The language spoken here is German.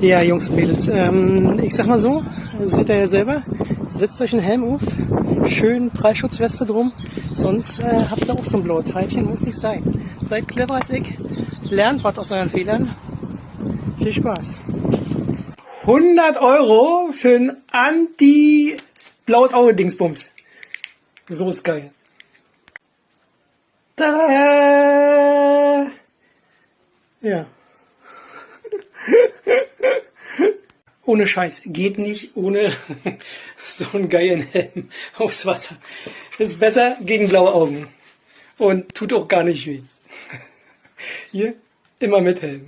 Ja, Jungs und Mädels, ich sag mal so, seht ihr ja selber, setzt euch einen Helm auf, schön Preisschutzweste drum, sonst habt ihr auch so ein blaues Pfeilchen, muss nicht sein. Seid clever als ich, lernt was aus euren Fehlern, viel Spaß. 100 Euro für ein Anti-blaues Auge-Dingsbums. So ist geil. Tada! Ja. Ohne Scheiß, geht nicht ohne so einen geilen Helm aufs Wasser. Ist besser gegen blaue Augen. Und tut auch gar nicht weh. Hier, immer mit Helm.